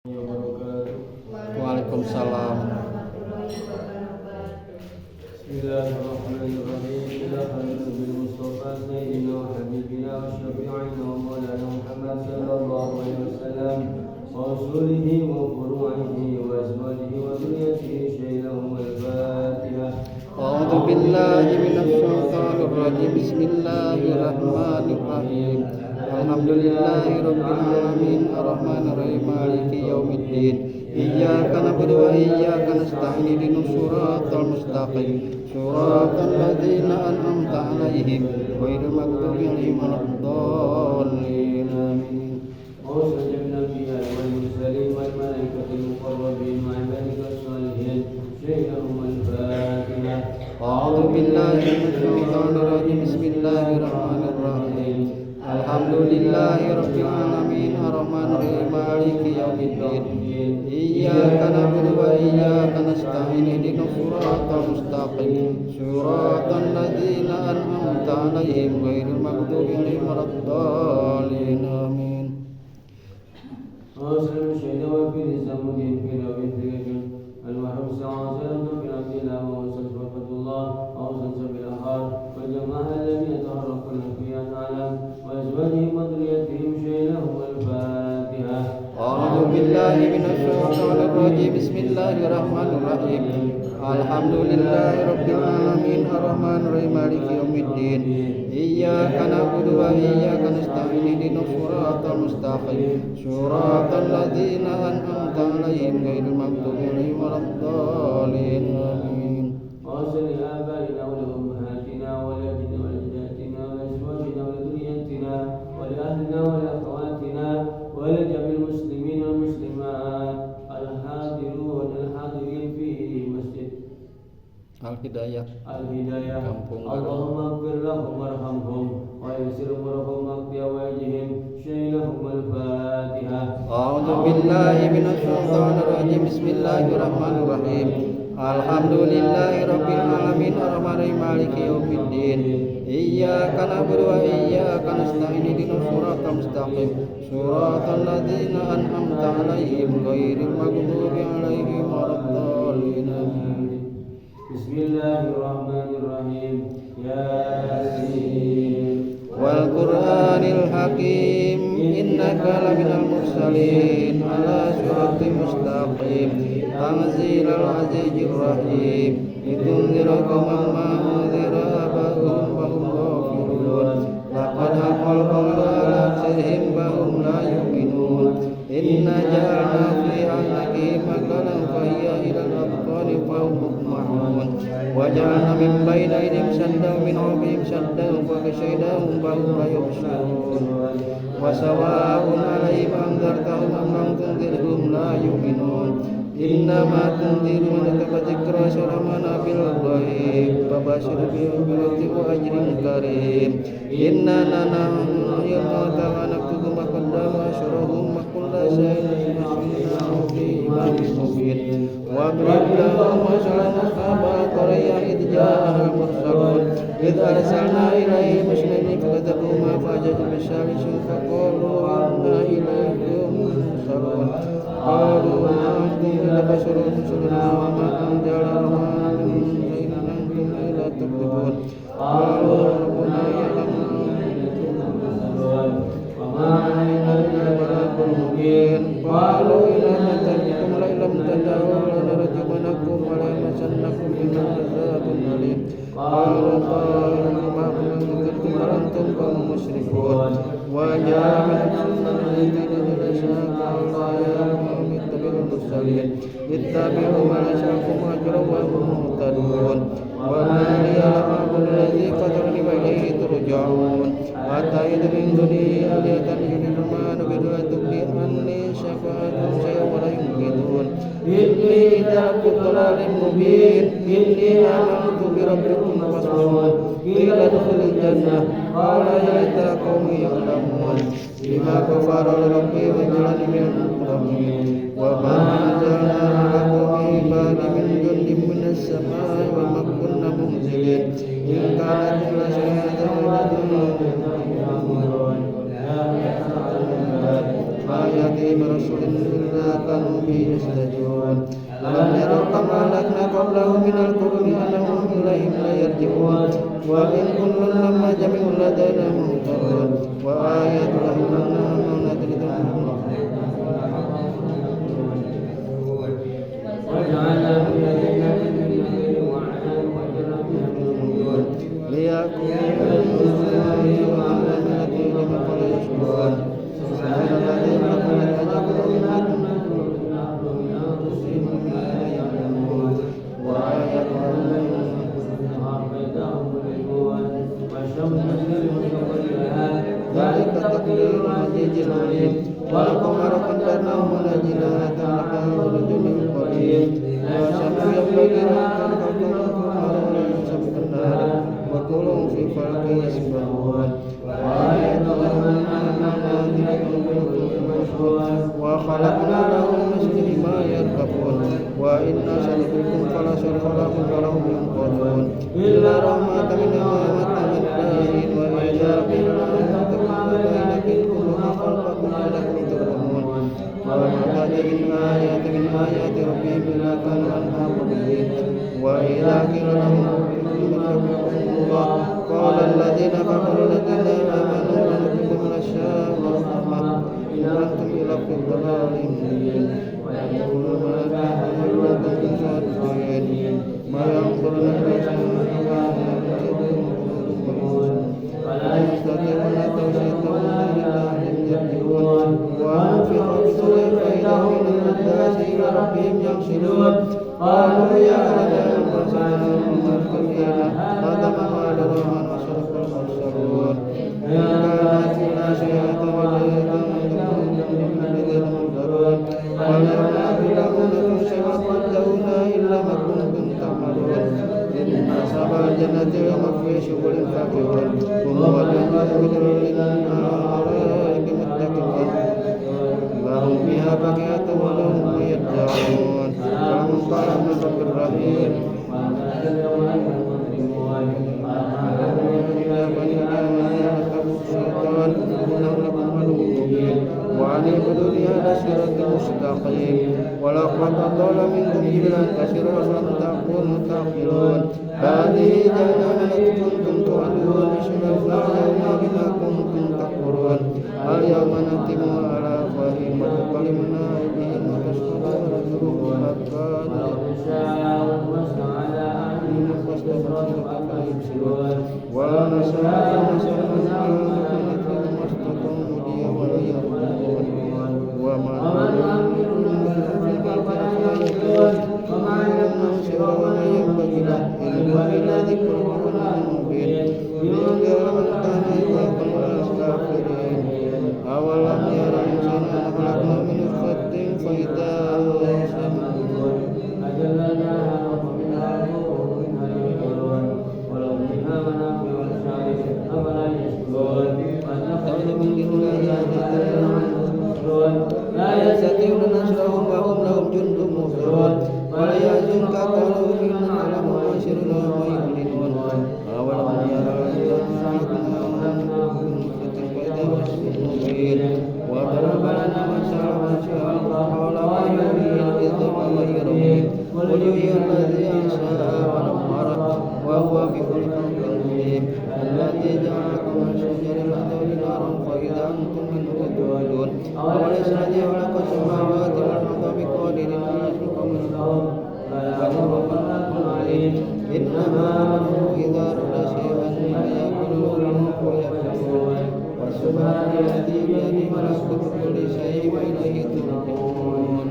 Waalaikumsalam. Bismillahirrahmanirrahim. Ila khairul bil Mustafa sayyidina wa habibina wa syafi'ina wa maulana Muhammad sallallahu alaihi wasallam wa rasulihi wa furu'ihi wa azwajihi wa dhurriyyatihi syailahum al-Fatihah. A'udzu billahi minasy syaithanir rajim. Bismillahirrahmanirrahim. Alhamdulillahirabbil alamin arrahmanir rahim maliki yaumiddin. Iyyaka na'budu wa iyyaka nasta'in ihdinas siratal mustaqim. Siratal ladzina an'amta 'alaihim ghairil maghdubi 'alaihim waladdallin. Amin. وأوصى بالأنبياء والمرسلين والملائكة المقربين وعبادك الصالحين شيئهم الفاتحة. أعوذ بالله من الشيطان الرجيم. بسم الله الرحمن الرحيم. الحمد لله رب العالمين الرحمن الرحيم مالك يوم الدين. إياك نعبد وإياك نستعين اهدنا الصراط المستقيم صراط الذين أنعمت عليهم غير المغضوب عليهم ولا الضالين. آمين. أوصل الشهد وفي الزمن في الوفي المحروم سعادة في العبد الله وأوصل صفة الله وأوصل بالأخار والجماعة الذين يتحركون فيها تعالى وأزواجهم وذريتهم شيئهم الفاتحة. أعوذ بالله من الشيطان الرجيم. بسم الله الرحمن الرحيم. الحمد لله رب العالمين الرحمن الرحيم مالك يوم الدين. إياك نعبد وإياك نستعين اهدنا الصراط المستقيم صراط الذين أنعمت عليهم غير المغضوب عليهم ولا الضالين. آمين. وأوصل لآبائنا ولأمهاتنا ولأجدادنا ولأزواجنا ولذريتنا ولأهلنا ولأخواتنا ولجميع المسلمين والمسلمات الحاضرين في مسجد Al-Hidayah. Kampung Baru. Allahumma ighfir lahum warhamhum wa yassir umurahum waqdi awajihim syailahum al-Fatihah. A'udzu billahi minasy syaithanir rajim. Bismillahirrahmanirrahim. Alhamdulillahi rabbil alamin arrahmanir rahim maliki yaumiddin. Iyyaka na'budu wa iyyaka nasta'in ihdinas siratal mustaqim siratal ladzina an'amta 'alaihim ghairil maghdubi 'alaihim waladdallin. Bismillahirrahmanirrahim. Yasin wal Qur'anil hakim innaka laminal mursalin ala siratin mustaqim tanzilal azizir rahim litunzira qauman ma unzira abahum wa hum ghafilun laqad haqqal qawlu ala aksarihim wa hum la yu'minun inna ja'alna fi a'naqihim makanan fahiyya ilal adqani fa hum muqmahun waja'alna min bayni aydihim saddan min khalfihim saddan wa ghashaynahum fa hum la yubsirun wa sawa'un 'alaihim anzartahum am lam tunzirhum la yu'minun innama tunziru man ittaba'a dzikra salamana bil ghaib fabashir bil wa ajrin karim inna nahnu yamauta wa naktubu ma qaddamu asyrahum wa kullu shay'in ahsaynahu fi imamin mubin wa billahum masalan ashabal qaryah id ja'al mursalun id arsalna ilaihim muslimin fakadzabuhuma fa'ajadu bisyalisin faqalu inna ilaikum mursalun qalu antum illa basharun mithluna wa ma anzala rahman min shay'in antum illa takdzibun qalu rabbuna ya'lamu wa ma 'alaina illa balagul mubin qalu ila tattabi'um la illam tadawu la narjumanakum wa la yamassannakum minna 'adzabun alim qalu ta'irukum ma'akum in kuntum antum qawmun musyrikun wa ja'a min ittabi'u ma asyakum ajran wa hum muhtadun wa ma liya la aqul alladhi qatarani wa ilayhi turja'un hatta yadmin duni aliyatan yurman bidu'atuki anni syafa'atun syai'un wa la yumkidun inni idza dhalalin mubin inni amantu bi rabbikum fasma'un qila adkhulil jannah qala ya laita qaumi ya'lamun bima ghafara rabbi wa jalani minal mukramin wa ma anzalna ala qaumi ba'di min jundin minas samai wa ma kunna munzilin in kanat illa syai'atun ma ya'ti bi rasulin illa به يزدجرون ألم يروا كما أهلكنا قبلهم من القرون أنهم إليهم لا يرجعون وإن كل لما جميع لدينا محضرون وآية لهم أنهم ندرك وجعلنا في يدينا من غير وعلى وجرا بها من الوجود ليأكلوا وعلى لمن فلا يشكرون سبحان الذي خلق العجب وآية ذلك تقدير العزيز العليم والقمر قدرناه منازل حتى برج قريب لا شمس ينبغي له أن تخلق ولا يمسك النار وكل في فلك يسبحون وآية لهم وخلقنا لهم مثله ما يركبون وإن سنتركهم فلا صرف لهم ولهم ينقضون إلا رحمة من الباهين وإذا قيل لهم اتقوا بينك كلها خلقكم لكم ترحمون وما تأتي من آيات ربهم إلا كانوا عنها مبين وإذا قيل لهم الله قال الذين كفروا الذين آمنوا لنطلب من الشام والرحمة إن أنتم إلا في ضلال مبين ويقولون ما كان إلا كنتم صادقين ما ينظرون إلا ولا يستطيعون توصية إلا أن يرجعون وأنفق في الصيف فإذا هم من الناس إلى ربهم ينسلون قالوا يا لنا أنفسنا هذا ما قال الرحمن وصدق المرسلون إن كانت ناشئة وجهة الذين منذرون ولا تأكلون شيئا قدرنا إلا ما كنتم تعملون إن أصحاب الجنة يوم في شغل فاكهون هم والذين للأرائك متكئون لهم فيها فاكهة ولهم ما يدعون لهم طعام رب الرحيم وعن اعبدوني هذا صراط مستقيم ولقد أضل منكم جبلا كثيرا فلم تكونوا تعقلون هذه جهنم التي كنتم توعدون اصلوها بما كنتم تكفرون اليوم نختم على أفواههم وتكلمنا أيديهم وتشهد أرجلهم بما كانوا ونسأل أولم يرى الإنسان أن خلقنا من نطفة فإذا هو خصيم لا يستطيعون نصرهم وهم لهم جند مهزمون ولا يحزنك قولهم إننا نعلم ما يسرون وما يعلنون أولم يرى الإنسان وضرب لنا مثلا قال ويحيي العظام وهي رميم قل يحيي الذي أنشأها ولم يرى وهو بكل خلق عليم الذي جعلكم من شجر الأخضر نارا فإذا أنتم منه توقدون أوليس الذي خلق السماوات والأرض بقادر على أن يخلق مثلهم وهو خلاق عليم إنما أمره إذا أراد شيئا أن يقول له كن فيكون وسبحان الذي بيده ملكوت كل شيء وإليه ترجعون.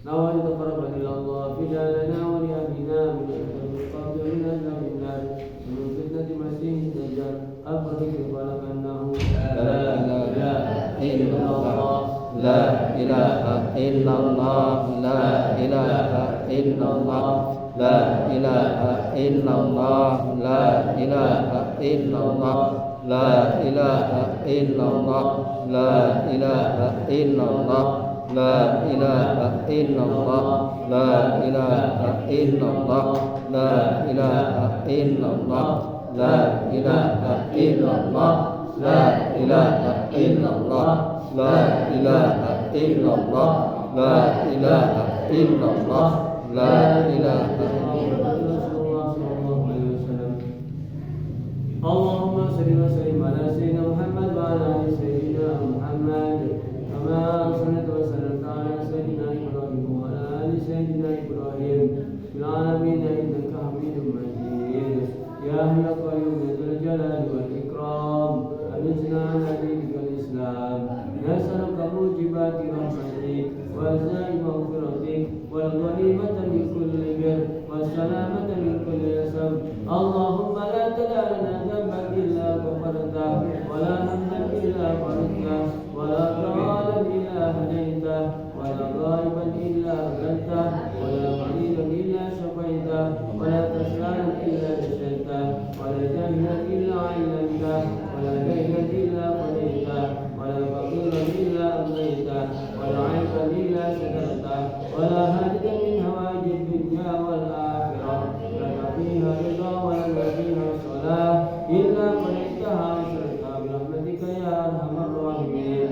نوى تقرب إلى الله فجعلنا ولأبينا من أجل القبر من أجل النار من فتنة المسيح الدجال أخرج خلق أنه لا إله إلا الله لا إله إلا الله لا إله إلا الله لا إله إلا الله لا إله إلا الله لا إله إلا الله لا إله إلا الله لا إله إلا الله لا إله إلا الله لا إله إلا الله لا إله إلا الله لا إله إلا الله la ilaha illallah, la ilaha illallah, la ilaha اللهم صل وسلم على سيدنا محمد وعلى ال سيدنا محمد كما صليت وسلمت على سيدنا ابراهيم وعلى ال سيدنا ابراهيم في العالمين انك حميد مجيد يا حي يا قيوم يا ذا الجلال والاكرام امتنا على دينك الاسلام نسالك موجبات رحمتك وعزائم مغفرتك والغنيمه من كل بر والسلامه من كل اسم اللهم لا تدع لنا ذنبا الا غفرته ولا هما الا فرجته ولا ضالا الا هديته ولا غائبا الا اغنته ولا مريضا الا شفيته ولا كسلانا الا نشرته ولا جاهلا الا علمته ولا دينا الا قضيته ولا فقيرا الا اغنيته ولا عيبا الا سترته ولا هادئا من هوائج الدنيا والاخره لك فيها رضا ولك فيها صلاه الا قضيتها وشركها برحمتك يا ارحم الراحمين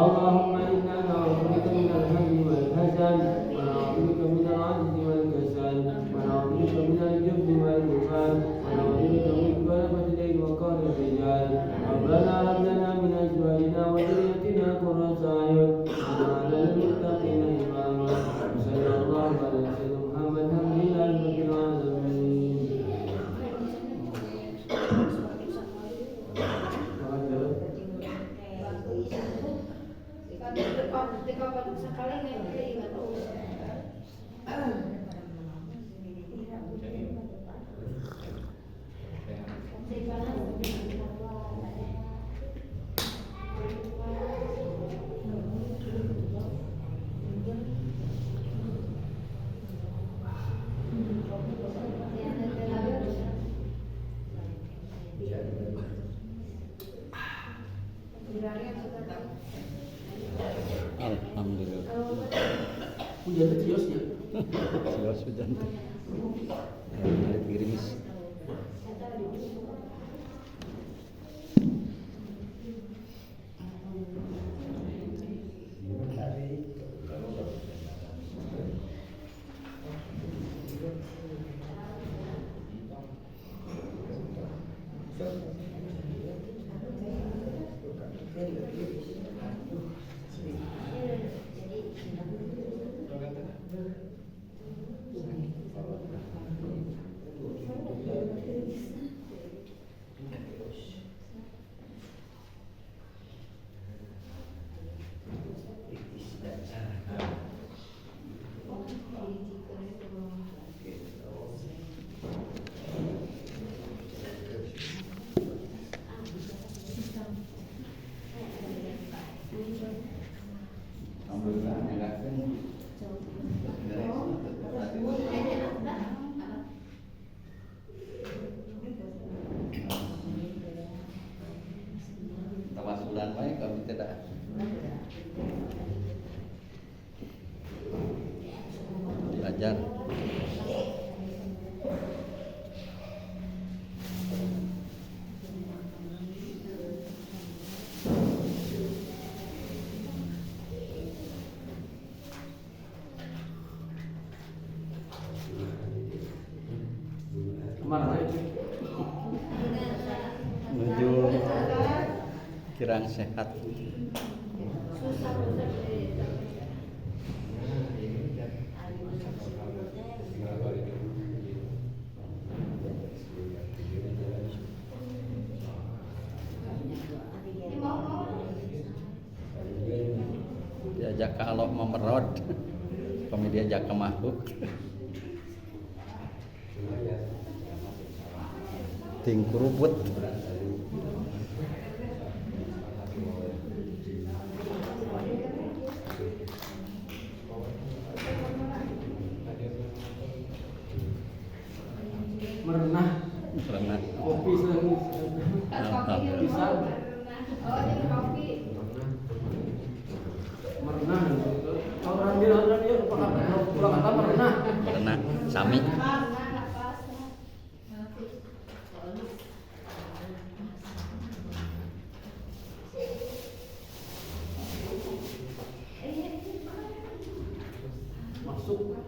اللهم انا نعوذ بك من الهم والحزن ونعوذ بك من العجز والكسل ونعوذ بك من الجبن والبخل ونعوذ بك من غلبة الليل وقهر الرجال ربنا هب لنا من ازواجنا وذريتنا قرة اعين واجعلنا للمتقين اماما وصلى الله على سيدنا محمد الحمد لله رب العالمين. Alhamdulillah. Hujan itu kiosnya. Siwas hujan tuh. Ada gerimis. Tawasulan wae kami tidak. Diajar. Kemana itu? Menuju Kirang Sehat. Diajak ke Alok Memerod, kami diajak ke Mahbub. Ting kurubut. Merenah. Merenah. Kopi sering. Alhamdulillah. Pisang. Merenah. Orang dia pulang kata merenah. Merenah. Sami. masuk.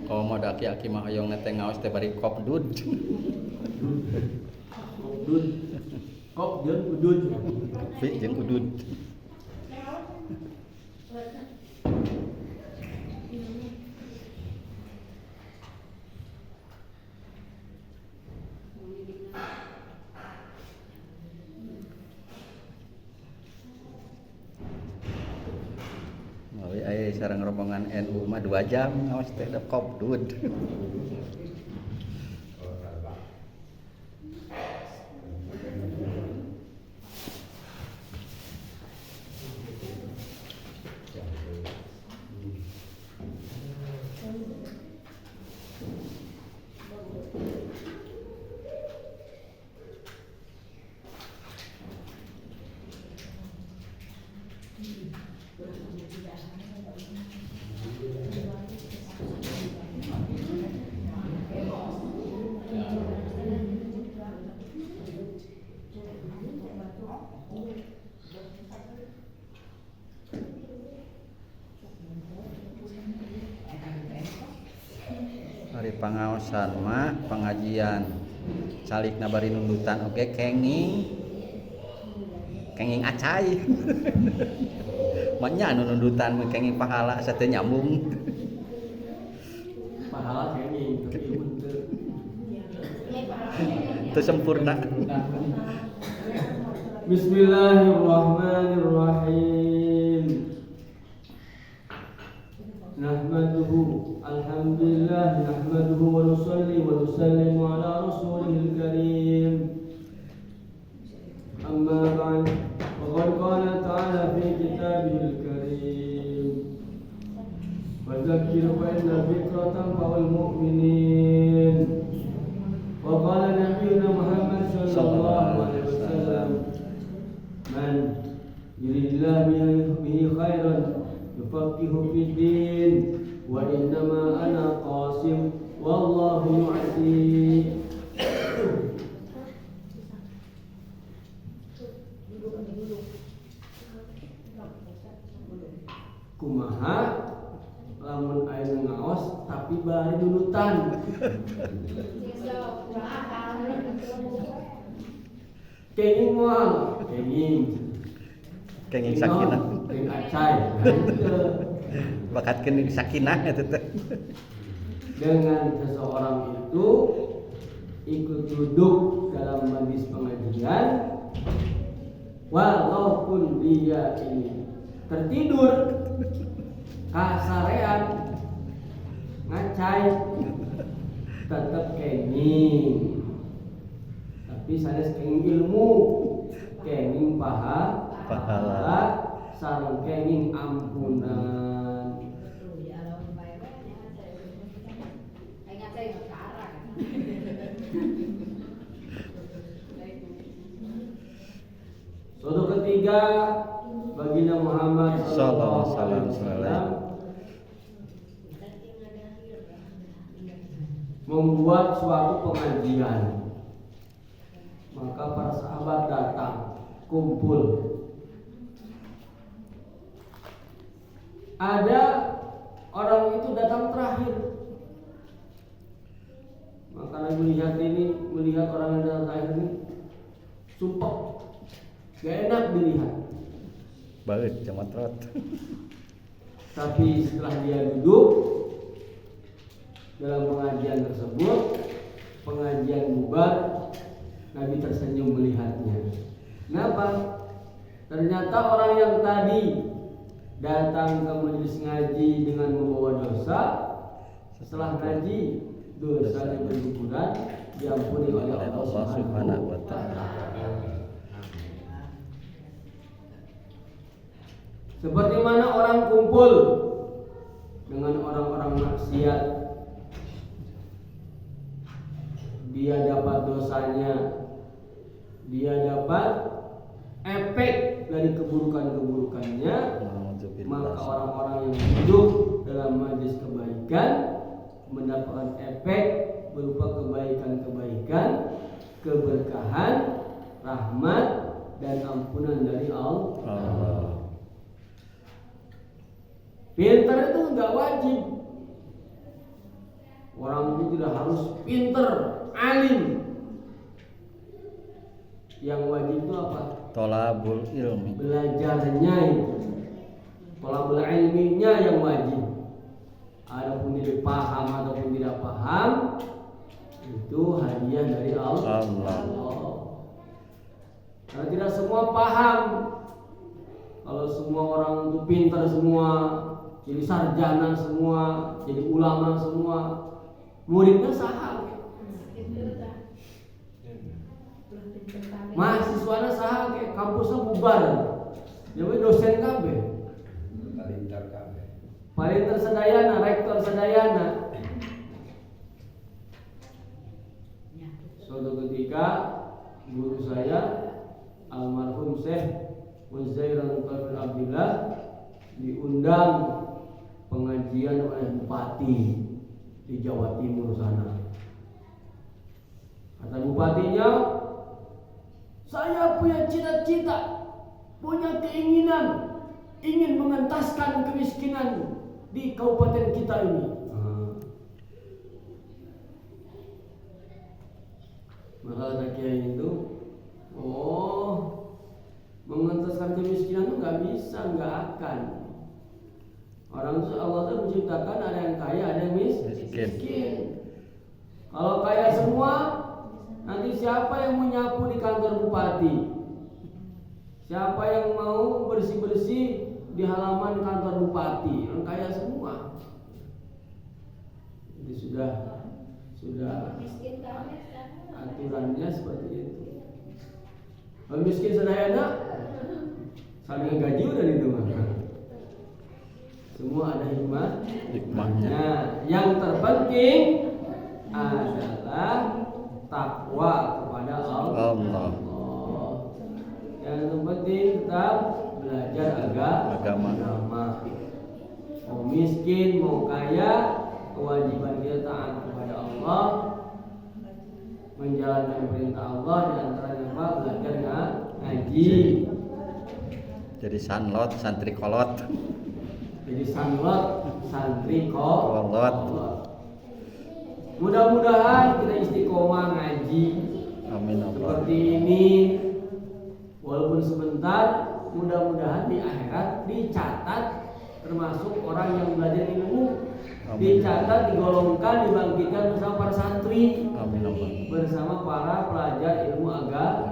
Kalau mau aki-aki mah hayong neteng ngaos teh bari kopdud. Kop jeung udud. Fi jeung udud. Mawi aya sareng rombongan NU mah 2 jam ngaos teh da kopdud. Hari pangaosan mah pengajian calikna bari nundutan oge kenging acai. Manya anu nundutan mah kenging pahala asa teu nyambung. Pahala kenging tapi ieu teu. Teu sempurna. Bismillahirrahmanirrahim. Nahmaduhu alhamdulillah nahmaduhu wa nusalli wa nusallimu ala rasulihil karim. Amma ba'd. Faqad qala ta'ala fi kitabihil karim. Fadzakir fa inna dzikra tanfa'ul mu'minin. Wa qala nabiyyuna Muhammad sallallahu alaihi wasallam man yuridillahu bihi khairan yufaqihu fid din wa innama ana qasim wallahu yu'ti. Kumaha lamun aya ngaos tapi bari dudutan. Kenging moal, Kenging sakinah. Kenging acai. Bakatkeun sakinah eta teh. Dengan seseorang itu ikut duduk dalam majelis pengajian walaupun dia ini tertidur kasarean ngacai tetap kenging, tapi sanes kenging ilmu, kenging pahala sareng kenging ampunan. Suatu ketiga baginda Muhammad sallallahu alaihi wasallam membuat suatu pengajian. Maka para sahabat datang, kumpul. Ada orang itu datang terakhir. Maka Nabi melihat orang yang datang terakhir ini sumpah, gak enak dilihat. Baik, jamat rot. Tapi setelah dia duduk dalam pengajian tersebut, pengajian bubar, Nabi tersenyum melihatnya. Kenapa? Ternyata orang yang tadi datang ke majelis ngaji dengan membawa dosa, setelah ngaji dosanya berguguran, diampuni oleh Allah Subhanahu wa Ta'ala. Seperti mana orang kumpul dengan orang-orang maksiat, dia dapat dosanya, dia dapat efek dari keburukan-keburukannya. Maka orang-orang yang hidup dalam majelis kebaikan mendapatkan efek berupa kebaikan-kebaikan, keberkahan, rahmat dan ampunan dari Allah. Pintar itu enggak wajib. Orang itu tidak harus pintar, alim. Yang wajib itu apa? Tolabul ilmi. Belajarnya itu. Tolabul ilminya yang wajib. Adapun dia paham ataupun tidak paham, itu hadiah dari Allah. Karena tidak semua paham. Kalau semua orang itu pintar semua, jadi sarjana semua, jadi ulama semua, muridnya saham. Mahasiswanya saham, kampusnya bubar. Jadi dosen kabeh. Palinter sedayana, rektor sedayana. Suatu ketika guru saya almarhum Syekh Uzairan Qadir Abdillah diundang pengajian oleh bupati di Jawa Timur sana. Kata bupatinya, saya punya cita-cita, punya keinginan, ingin mengentaskan kemiskinan di kabupaten kita ini. Maka kata kiai itu, mengentaskan kemiskinan itu nggak bisa, nggak akan. Orang itu Allah itu menciptakan ada yang kaya, ada yang miskin. Kalau kaya semua, nanti siapa yang menyapu di kantor bupati? Siapa yang mau bersih-bersih di halaman kantor bupati? Orang kaya semua. Jadi sudah aturannya seperti itu. Kalau miskin sedayana, saling gaji udah itu mah. Semua ada hikmahnya. Nah, yang terpenting adalah takwa kepada Allah. Yang terpenting tetap belajar agama. Mau miskin, mau kaya, kewajiban kita taat kepada Allah, menjalankan perintah Allah, di antaranya apa? Belajar ngaji. Jadi sanlot, santri kolot. Jadi sanlot, santri kolot. Mudah-mudahan kita istiqomah ngaji. Amin. Seperti ini, walaupun sebentar, mudah-mudahan di akhirat dicatat termasuk orang yang belajar ilmu. Dicatat, digolongkan, dibangkitkan bersama para santri. Amin. Bersama para pelajar ilmu agama.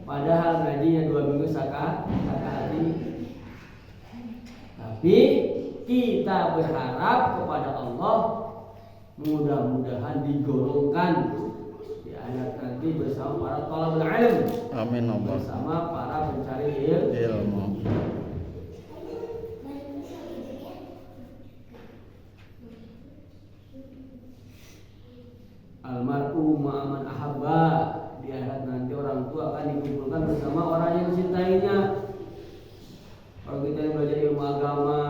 Padahal ngajinya 2 minggu sekali. Tapi kita berharap kepada Allah, mudah-mudahan digolongkan di akhirat nanti bersama para thalabul ilm. Amin. Bersama para pencari ilmu. Almar'u ma'aman ahabba. Di akhirat nanti orang tua akan dikumpulkan bersama orang yang dicintainya. Kalau kita belajar ilmu agama,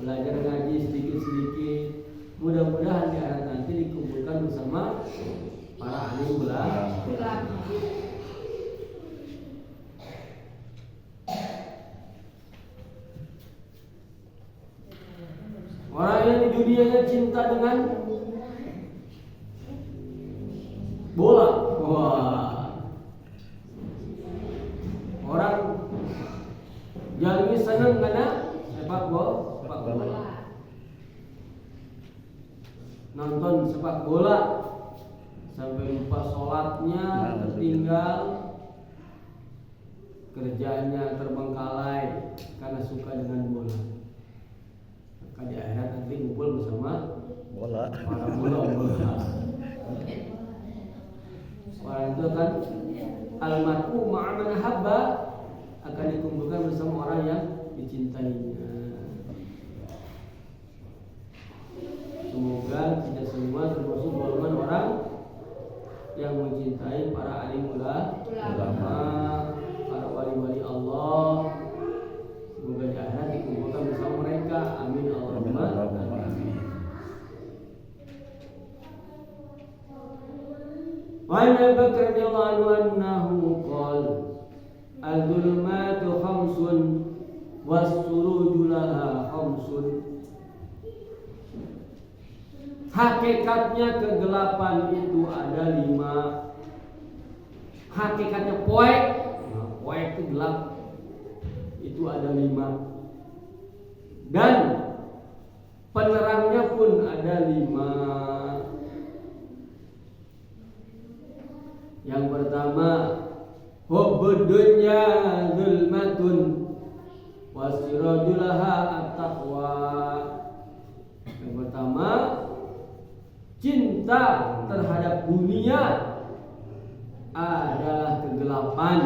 belajar ngaji sedikit-sedikit, mudah-mudahan di akhirat nanti dikumpulkan bersama para ahli ulama. Orang yang di dunianya cinta dengan bola. Wah. Orang Jalmi seneng karena sepak bola. Nonton sepak bola sampai lupa sholatnya, tertinggal, kerjanya terbengkalai karena suka dengan bola. Maka di akhirat nanti kumpul bersama para bola. Orang itu akan almar'u ma'a man habba, akan dikumpulkan bersama orang yang dicintainya. Semoga tidak semua termasuk golongan orang yang mencintai para alim ulama, para wali-wali Allah. Semoga di akhirat dikumpulkan bersama mereka. Amin Allahumma amin. Wa an Abi Bakr radhiyallahu anhu qala al-dhulumatu khamsun was-suruju laha khamsun. Hakikatnya kegelapan itu ada 5. Hakikatnya poek itu gelap, itu ada 5. Dan penerangnya pun ada 5. Yang pertama, hubbud dunya zulmatun wasirajulaha at-taqwa. Yang pertama, cinta terhadap dunia adalah kegelapan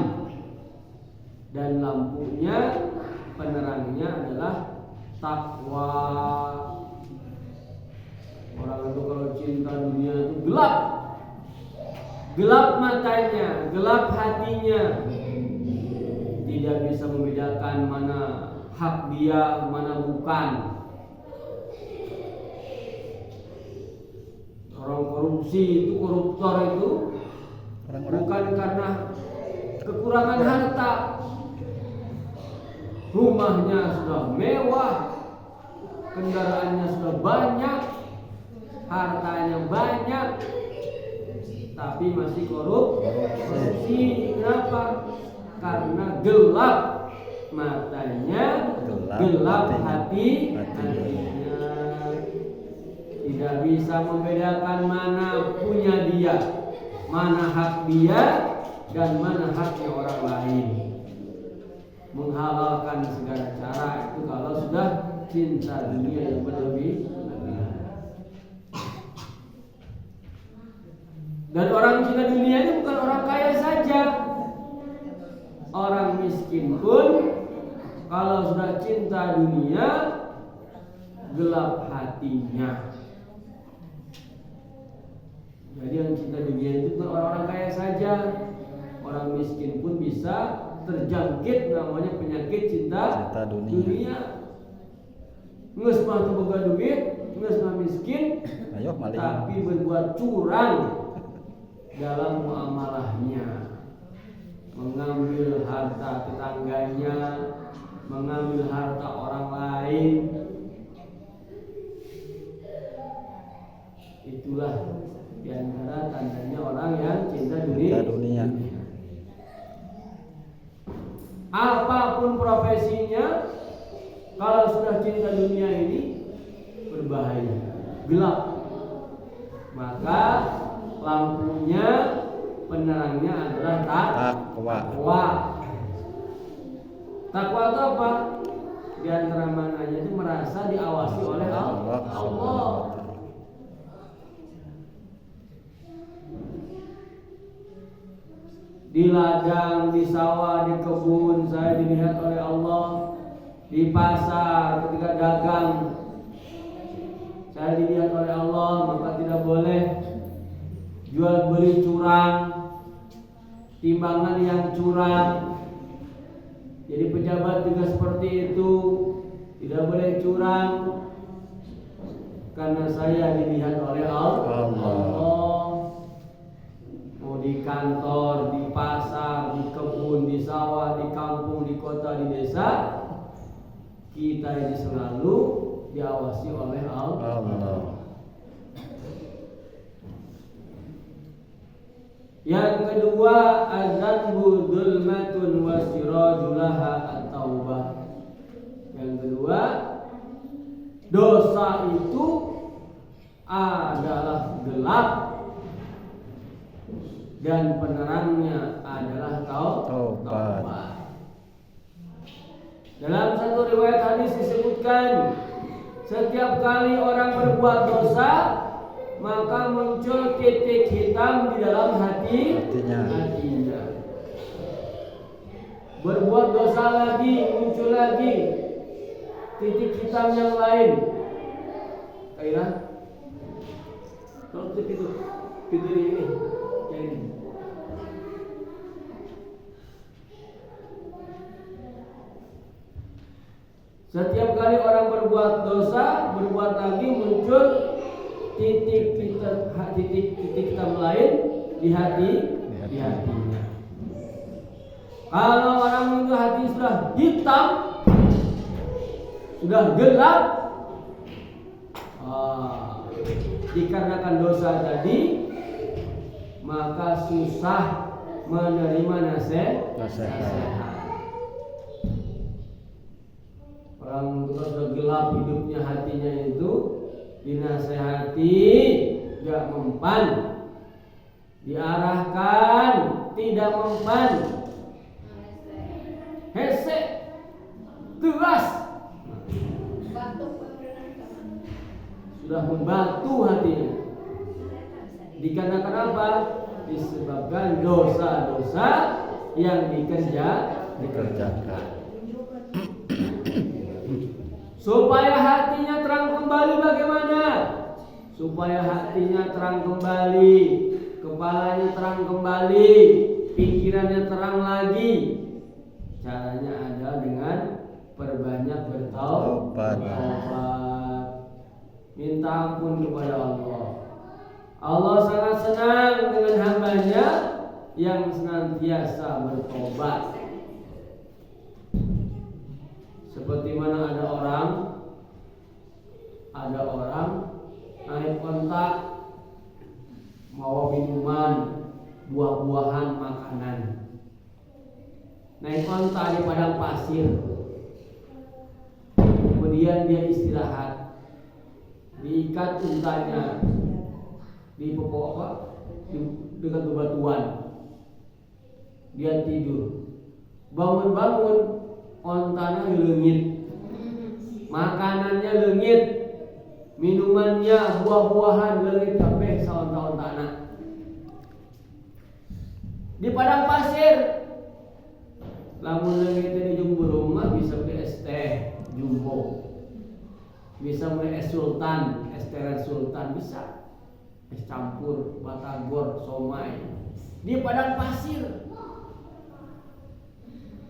dan lampunya, penerangnya adalah takwa. Orang itu kalau cinta dunia itu gelap matanya, gelap hatinya, tidak bisa membedakan mana hak dia, mana bukan. Orang korupsi itu, koruptor itu bukan karena kekurangan harta. Rumahnya sudah mewah, kendaraannya sudah banyak, hartanya banyak, tapi masih korupsi. Kenapa? Karena gelap matanya, gelap hatinya. Tidak bisa membedakan mana punya dia, mana hak dia, dan mana haknya orang lain. Menghalalkan segala cara itu kalau sudah cinta dunia yang berlebih-lebihan. Dan orang cinta dunia ini bukan orang kaya saja, orang miskin pun kalau sudah cinta dunia gelap hatinya. Jadi yang cinta dunia itu bukan orang-orang kaya saja, orang miskin pun bisa terjangkit namanya penyakit cinta dunia. Nges mah boga duit, nges mah miskin, tapi berbuat curang dalam muamalahnya, mengambil harta tetangganya, mengambil harta orang lain. Itulah di antara tandanya orang yang cinta dunia. Apapun profesinya, kalau sudah cinta dunia ini berbahaya, gelap. Maka lampunya, penerangnya adalah takwa. Takwa itu apa? Di antara mananya itu merasa diawasi oleh Allah. Di ladang, di sawah, di kebun saya dilihat oleh Allah. Di pasar ketika dagang saya dilihat oleh Allah. Maka tidak boleh jual beli curang, timbangan yang curang. Jadi pejabat juga seperti itu, tidak boleh curang, karena saya dilihat oleh Allah. Mau di kantor, di pasar, di kebun, di sawah, di kampung, di kota, di desa, kita ini selalu diawasi oleh Allah. Yang kedua, azanbu dzulmatun wa sirajulaha at-taubah. dan penerangnya adalah taubat. Dalam satu riwayat hadis disebutkan, setiap kali orang berbuat dosa, maka muncul titik hitam di dalam hatinya. Berbuat dosa lagi, muncul lagi titik hitam yang lain. Kayak kalau itu ini, yang ini. Setiap kali orang berbuat dosa, berbuat lagi muncul titik hitam lain di hatinya. Kalau orang itu hati sudah hitam, sudah gelap, dikarenakan dosa tadi, maka susah menerima nasihat. Orang itu sudah gelap hidupnya, hatinya itu dinasehati gak mempan, diarahkan tidak mempan, hese keras, sudah membatu hatinya. Dikarenakan apa? Disebabkan dosa-dosa yang dikerjakan. Supaya hatinya terang kembali bagaimana? Supaya hatinya terang kembali, kepalanya terang kembali, pikirannya terang lagi. Caranya ada dengan perbanyak bertaubat, minta ampun kepada Allah. Allah sangat senang dengan hambanya yang senantiasa bertobat. Seperti mana ada orang naik kontak mau minuman, buah-buahan, makanan. Naik kontak di padang pasir. Kemudian dia istirahat, diikat untanya di pokok di dekat bebatuan. Dia tidur. Bangun-bangun, ontanya leungit, makanannya leungit, minumannya buah-buahan leungit kabeh saonta-ontana. Di padang pasir, lamun leungit di jumbo rumah bisa beli es teh jumbo, bisa beli es sultan, es teh sultan bisa, es campur, batagor, somai. Di padang pasir.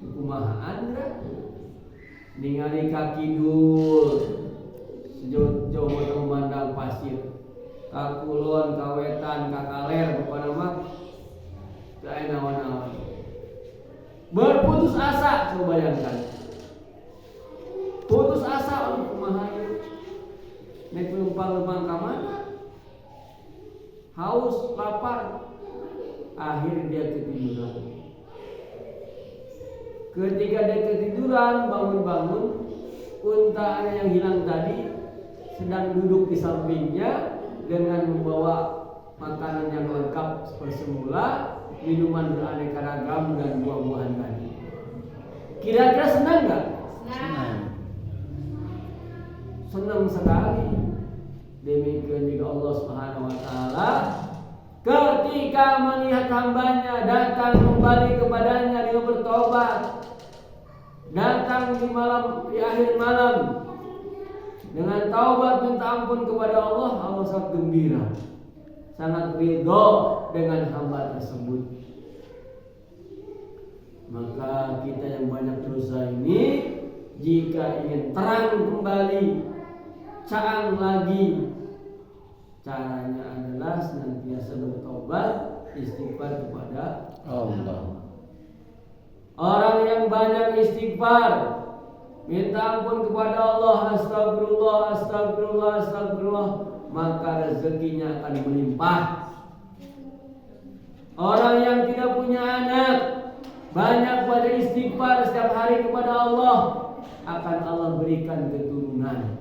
Kumaha andra ningali kaki dul sejauh memandang pasir, kakulon, kawetan, kakaler, pokoknya mah gak nawan-nawan. Berputus asa, coba bayangkan. Putus asa, kumaha naik penumpang ke mana? Haus, lapar, akhir dia ketiduran. Ketika dia ketiduran, bangun-bangun, unta yang hilang tadi sedang duduk di sampingnya dengan membawa makanan yang lengkap seperti semula, minuman beraneka ragam dan buah-buahan tadi. Kira-kira senang nggak? Senang sekali. Demikian juga Allah Subhanahu Wa Taala ketika melihat hambanya datang kembali kepadanya dengan bertobat, datang di akhir malam dengan taubat minta ampun kepada Allah, Allah sangat gembira, sangat ridho dengan hamba tersebut. Maka kita yang banyak dosa ini, jika ingin terang kembali, caang lagi, caranya adalah senantiasa bertobat, istighfar kepada Allah. Orang yang banyak istighfar, minta ampun kepada Allah, astagfirullah, astagfirullah, astagfirullah, maka rezekinya akan melimpah. Orang yang tidak punya anak, banyak pada istighfar setiap hari kepada Allah, akan Allah berikan keturunan.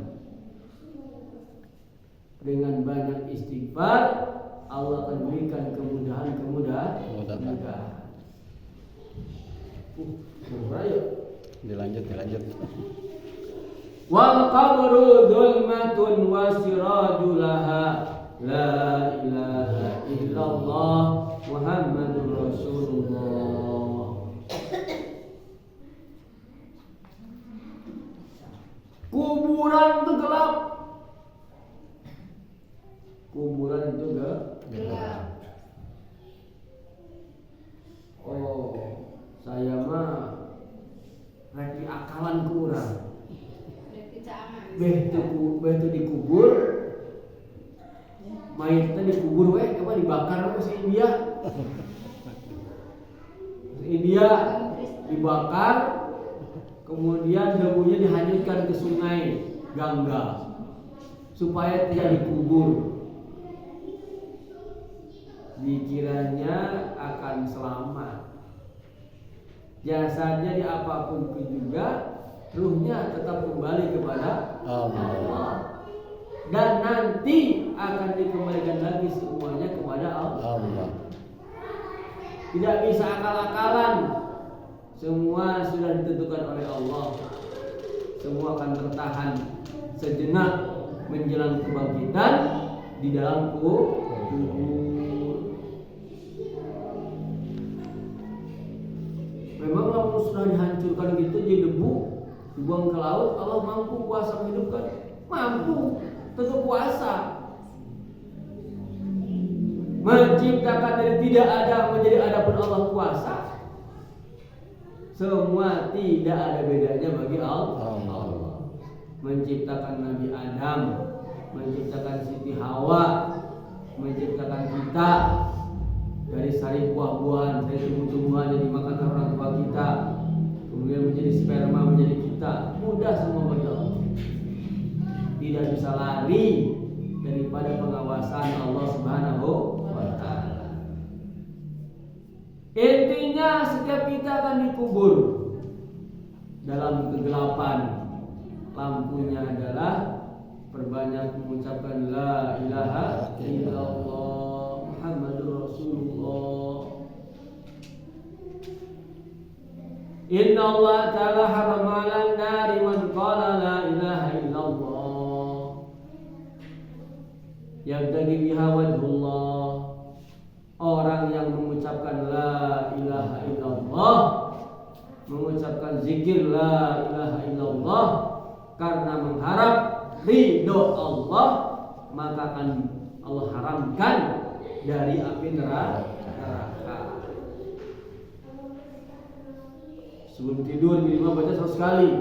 Dengan banyak istighfar, Allah akan berikan kemudahan. Dilanjut. Wal qabru dzulmatun wa sirajulaha la ilaha illallah Muhammadur Rasulullah. Kuburan itu gelap. Oh, saya mah rek akalan kurang. Beh itu dikubur. Mayitnya dikubur dibakar si India dibakar, kemudian debunya dihanyutkan ke sungai Gangga supaya tidak dikubur. Dikiranya akan selamat. Jasadnya di apapun juga, ruhnya tetap kembali kepada Allah. Dan nanti akan dikembalikan lagi semuanya kepada Allah. Tidak bisa akal-akalan. Semua sudah ditentukan oleh Allah. Semua akan bertahan sejenak menjelang kebangkitan di dalam kubur. Memang kalau sudah dihancurkan gitu jadi debu, dibuang ke laut, Allah mampu kuasa menghidupkan? Mampu, tentu kuasa. Menciptakan dari tidak ada menjadi ada pun Allah kuasa. Semua tidak ada bedanya bagi Allah. Menciptakan Nabi Adam, menciptakan Siti Hawa, menciptakan kita dari sari buah-buahan, dari tumbuh-tumbuhan yang dimakan orang tua kita, kemudian menjadi sperma menjadi kita. Mudah semua bagi Allah. Tidak bisa lari daripada pengawasan Allah Subhanahu wa Ta'ala. Intinya setiap kita akan dikubur dalam kegelapan. Lampunya adalah perbanyak mengucapkan la ilaha illallah Muhammadur Rasulullah. Inna Allah ta'ala harama 'alan nari man qala la ilaha illallah yabtaghi biha wajhullah. Orang yang mengucapkan la ilaha illallah, mengucapkan zikir la ilaha illallah karena mengharap ridho Allah, maka akan Allah haramkan dari api neraka. Sebelum tidur minimal baca 100 kali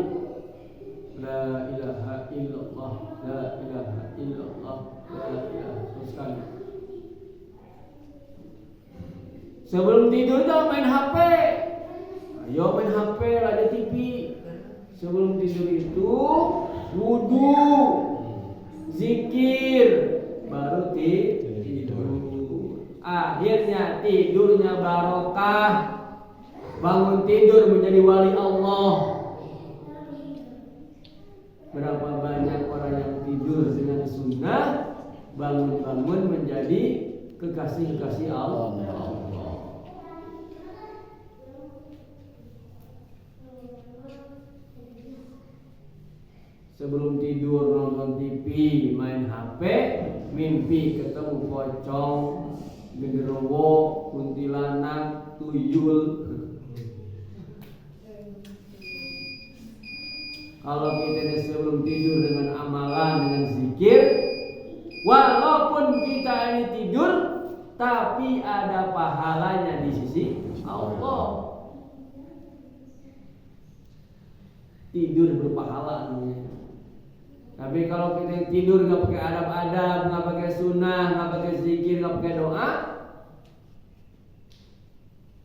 la ilaha illallah, la ilaha illallah, la ilaha 100 kali. Sebelum tidur jangan main HP. Ayo main HP, aja TV. Sebelum tidur itu wudu, zikir, baru tidur. Akhirnya tidurnya barokah. Bangun tidur menjadi wali Allah. Berapa banyak orang yang tidur dengan sunnah, bangun-bangun menjadi kekasih-kekasih Allah. Sebelum tidur nonton TV, main HP, mimpi ketemu pocong, genderuwo, kuntilanak, tuyul. Kalau kita sebelum tidur dengan amalan, dengan zikir, walaupun kita ini tidur, tapi ada pahalanya di sisi Allah. Tidur berpahala namanya. Tapi kalau kita tidur nggak pakai adab-adab, nggak pakai sunnah, nggak pakai zikir, nggak pakai doa,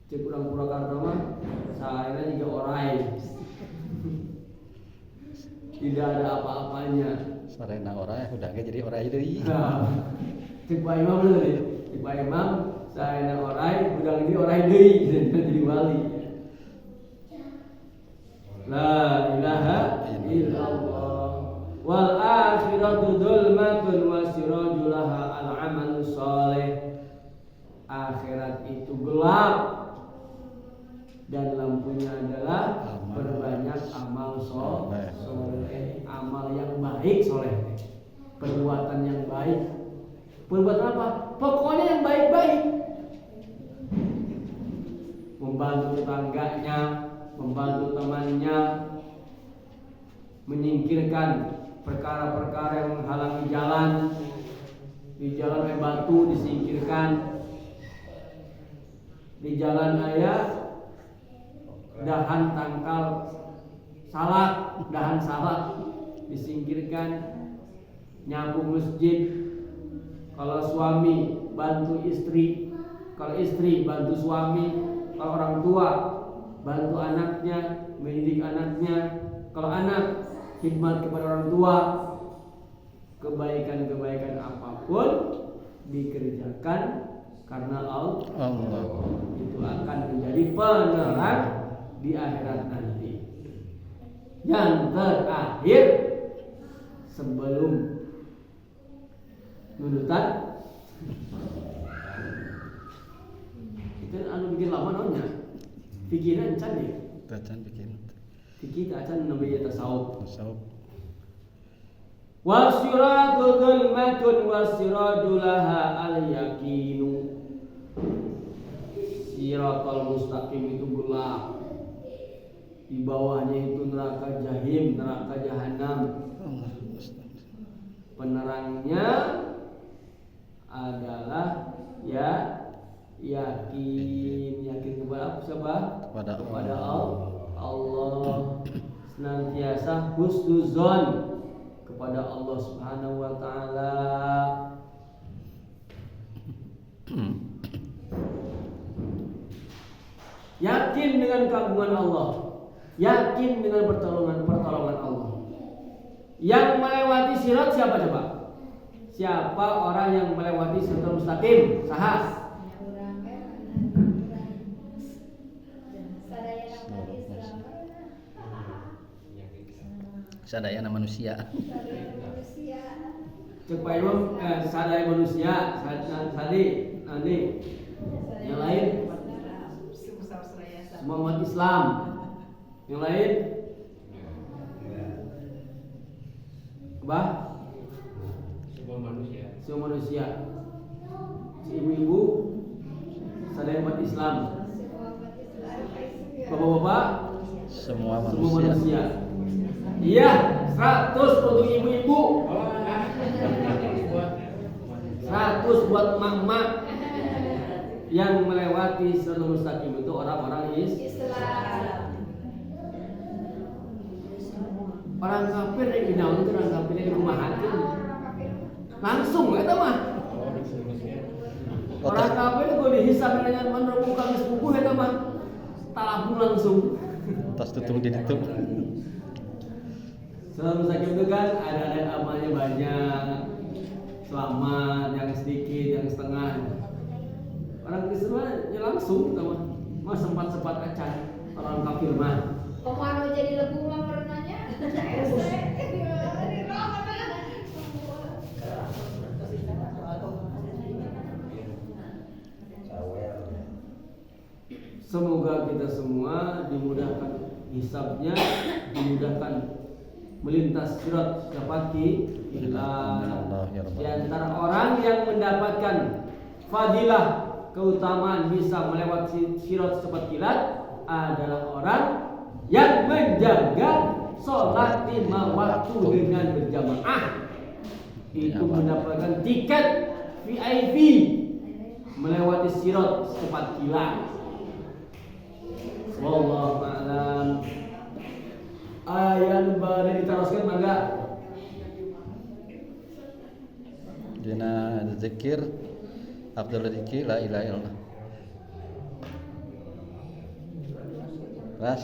cek kurang Purwakarta mah, saya juga orai, tidak ada apa-apanya. Sarena orai, udah nggak jadi orai deh. Cek Pak Imam dulu nih, cek Pak Imam, saya orai, udah jadi orai deh, jadi wali. La ilaha illallah. Wal akhiratu dzulmatun wa sirajulaha al-amalu shalih. baik soleh. Perbuatan yang baik. Perbuatan apa? Pokoknya yang baik-baik. Membantu tetangganya, membantu temannya, menyingkirkan perkara-perkara yang menghalangi jalan. Di jalan ada batu disingkirkan. Di jalan ada dahan tangkal salak, dahan salak disingkirkan. Nyapu masjid. Kalau suami bantu istri, kalau istri bantu suami, kalau orang tua bantu anaknya, mendidik anaknya, kalau anak khidmat kepada orang tua. Kebaikan-kebaikan apapun dikerjakan karena Allah. Itu akan menjadi penerang di akhirat nanti. Yang terakhir sebelum nudutan itu bikin lama nanya pikiran cantik Bacan bikin. fikir acan nabi tasawuf wasyiratu dzulmatun wasiraju laha al-yaqinu. Siratal mustaqim itu gelap. Di bawahnya itu neraka jahim, neraka jahanam. Penerangnya adalah yakin kepada siapa? Kepada Allah. Senantiasa husnuzon kepada Allah Subhanahu wa taala. Yakin dengan keagungan Allah, yakin dengan pertolongan Allah. Yang melewati sirat siapa coba? Siapa orang yang melewati siratal mustaqim? Saha? Sadayana manusia. Cepai sadaya manusia, nanti yang lain semua umat Islam. Yang lain apa? Semua manusia. Si ibu-ibu sadaya umat Islam. Bapak-bapak Semua manusia. Iya, 100 untuk ibu-ibu. 100 buat emak-emak yang melewati siratal mustaqim itu orang-orang Islam. Orang kafir yang binaun itu orang kafir yang rumah hati. Langsung eta mah. Orang kafir itu dihisab dengan menurut kami sepupu eta mah. Talabung langsung. Tas tutung di ditu. Siratal mustaqim itu kan ada amalnya banyak. Selamat, yang sedikit, yang setengah. Orang Kristen ya langsung mah sempat acan. Orang kafir mah. Kemana jadi lebu mah merenanya? Semoga kita semua dimudahkan hisabnya, dimudahkan melintas sirat syafaqi di antara orang yang mendapatkan fadilah keutamaan bisa melewati sirat cepat kilat adalah orang yang menjaga sholat 5 waktu dengan berjamaah. Itu mendapatkan tiket VIP melewati sirat cepat kilat. Wallahu a'lam. Ayat baru diteruskan mangga. Dina zikir Abdul Dzikir la ilaha illallah. Ras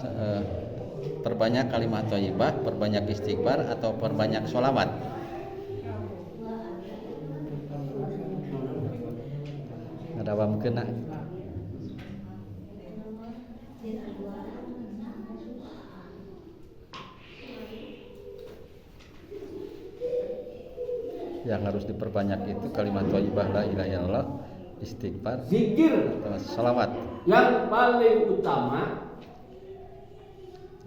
perbanyak kalimat thayyibah, perbanyak istighfar atau perbanyak sholawat. Ngadawam kena. Yang harus diperbanyak itu kalimat thayyibah la ilaha illallah, istighfar, zikir, salawat. Yang paling utama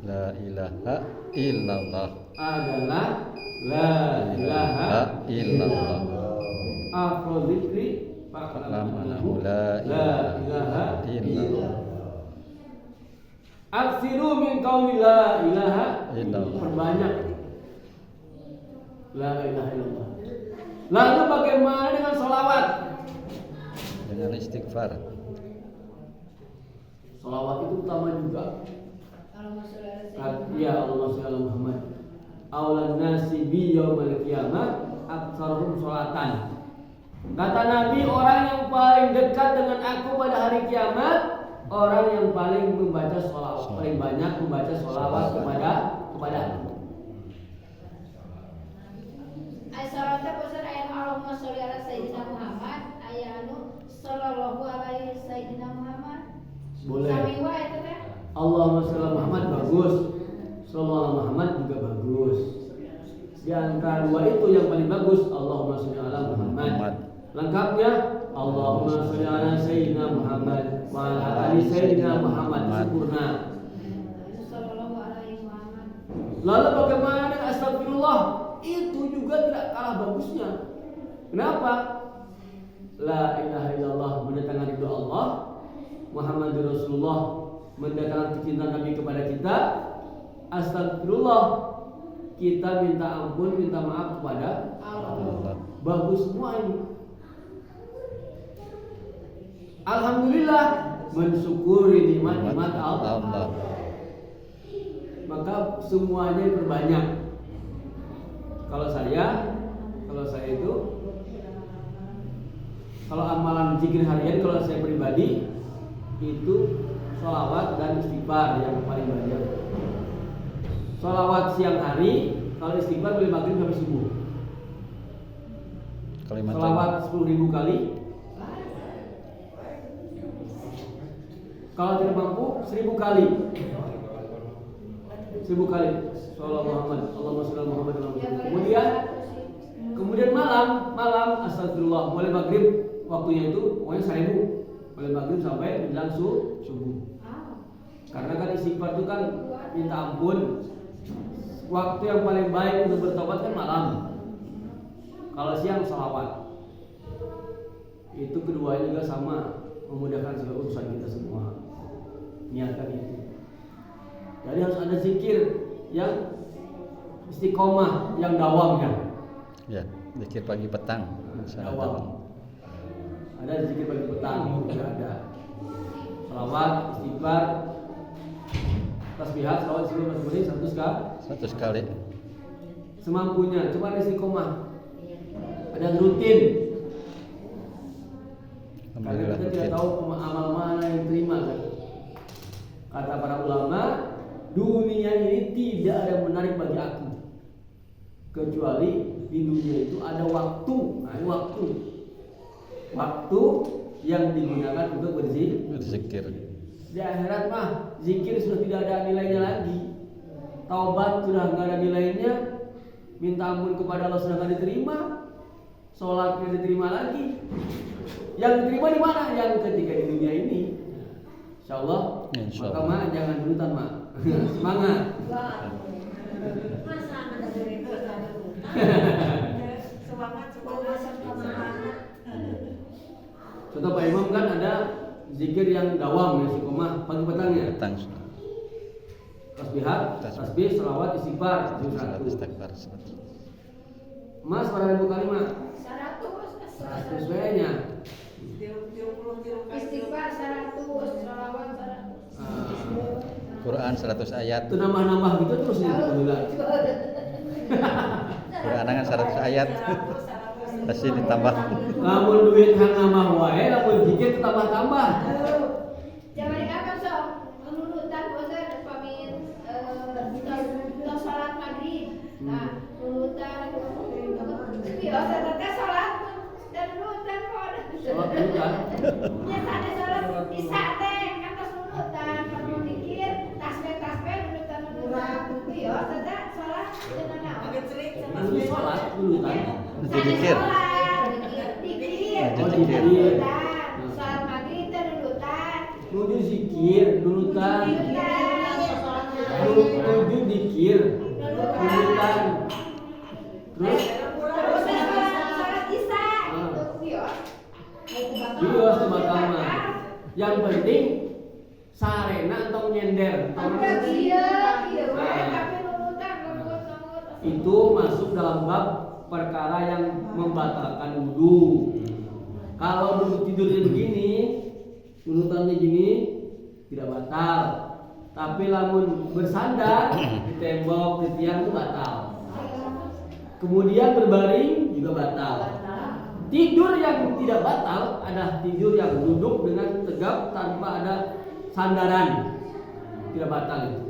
La ilaha illallah. adalah la ilaha illallah. afdal dzikri Fa'lam annahu la ilaha illallah. Aksiru min qauli la ilaha Illallah. perbanyak la ilaha illallah. Lalu bagaimana dengan sholawat? Dengan istighfar. Sholawat itu utama juga. Ya Allah sallallahu Muhammad. Aulan nasi bi yaumil qiyamah aktsaruhum sholatan. Kata Nabi, orang yang paling dekat dengan aku pada hari kiamat, orang yang paling membaca sholawat, paling banyak membaca sholawat kepada aku. Ayat pasal ayat Allahumma sholli ala sayyidina Muhammad ayat sallallahu alaihi sayyidina Muhammad. Boleh. Samiwa itu kan? Allahumma sholli ala Muhammad bagus. Shollallahu ala Muhammad juga bagus. Di antara dua itu yang paling bagus Allahumma sholli ala Muhammad. Lengkapnya Allahumma sholli ala sayyidina Muhammad wa ala ali sayyidina Muhammad sempurna. Sallallahu alaihi Muhammad. Lalu bagaimana dengan astagfirullah? Itu juga tidak kalah bagusnya. Kenapa? La ilaha illallah mendatangkan ridho Allah, Muhammadur Rasulullah mendatangkan kecintaan Nabi kepada kita. Astagfirullah kita minta ampun, minta maaf kepada Allah. Bagus semua ini. Alhamdulillah mensyukuri nikmat-nikmat Allah. Maka semuanya perbanyak. Kalau saya itu kalau amalan zikir harian kalau saya pribadi itu sholawat dan istighfar yang paling banyak. Sholawat siang hari, kalau istighfar dari maghrib sampai subuh. Sholawat 10.000 kali. Kalau tidak mampu 1.000 kali. 1.000 kali. Sholawat Muhammad, Allahumma sholli ala Muhammad. Kemudian malam astagfirullah. Mulai maghrib waktunya itu pokoknya 1.000. Mulai maghrib sampai menjelang subuh. Karena kan istighfar itu kan minta ampun. Waktu yang paling baik untuk bertobat kan malam. Kalau siang sholawat. Itu keduanya juga sama, memudahkan segala urusan kita semua. Niatkan itu. Jadi harus ada zikir yang istiqomah, yang dawam ya. Ya, zikir pagi petang. Dawam. Ada zikir pagi petang, juga ada. Sholawat, istighfar, tasbihat, sholawat, istighfar, 100 kali. Semampunya, coba istiqomah. Ada rutin. Karena kita tidak tahu amal mana yang terima kan. Kata para ulama, dunia ini tidak ada yang menarik bagi aku kecuali di dunia itu ada waktu. Nah, ini waktu yang digunakan untuk berzikir. Di akhirat mah zikir sudah tidak ada nilainya lagi. Taubat sudah nggak ada nilainya. Minta ampun kepada Allah sudah nggak diterima. Sholatnya diterima lagi. Yang diterima di mana? Yang ketika di dunia ini. Insyaallah. Maka mah jangan dulutan mah. Semangat. Contoh Pak Imam kan ada zikir yang dawam ya istiqomah pagi petangnya. Tasbih, sholawat, istighfar, 100. Mas berapa ribu kali mak? 100 nya. Istighfar 100, sholawat 100. Quran 100 ayat. Itu nambah-nambah gitu terus nih alhamdulillah. Quran kan 100 ayat. Pasti ditambah. Lamun duit hang nambah wae, lamun zikir tambah-tambah. Jangan apa sok nunutan bosan pamit tos salat maghrib. Nah, nunutan biasa teh salat dan nunutan kok. Salat nunutan. Ya tadi salat isya teh kan tos nunutan, kalau zikir tasbih nunutan. Biasa teh salat dengan naon? Nanti salat nunutan. Zikir. Zikir. Salat maghrib teh nunutan. Nuju zikir nunutan. tujuh dikir, nurutan. Terus sholat isya gitu kios. bios di Bakama. Yang penting sarena atau nyender. Iya, tapi nurutan lembut. Itu masuk dalam bab perkara yang membatalkan wudu. Kalau duduk tidurnya begini, nurutannya gini, tidak batal. Tapi lamun bersandar di tembok, di tiang itu batal. Kemudian berbaring juga batal. Tidur yang tidak batal adalah tidur yang duduk dengan tegap tanpa ada sandaran. Tidak batal itu.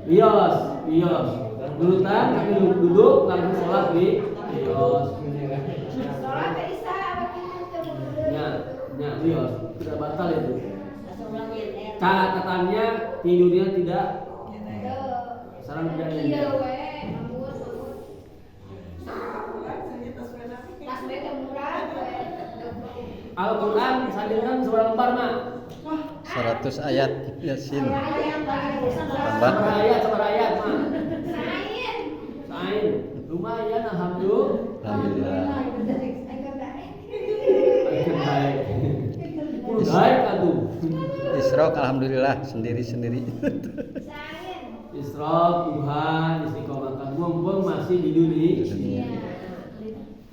Bios. Nurutan kami duduk langsung sholat di bios. Ya, bios. Tidak batal itu. Catatannya tidurnya tidak sarang tidak nyender. Al-Quran disandarkan seberapa lembar mak? 100 ayat Yasin. Tambah. Seberapa ayat mak? Sain. Lumayan alhamdulillah. Baik. Baik atuh. Isrok alhamdulillah sendiri-sendiri. Isrok, Tuhan, istiqomahkan mumpung masih di dunia.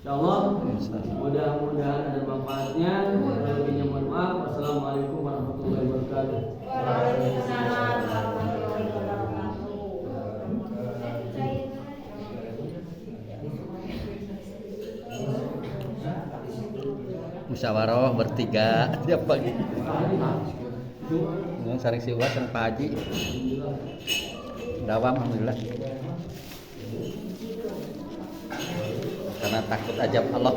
Insyaallah. Mudah-mudahan ada manfaatnya. Lebihnya mohon maaf. Wassalamualaikum warahmatullahi wabarakatuh. Waalaikumsalam warahmatullahi wabarakatuh. Musyawarah bertiga tiap pagi. Yang saring siwas sama Pak Haji. Dawam alhamdulillah. Karena takut ajab Allah.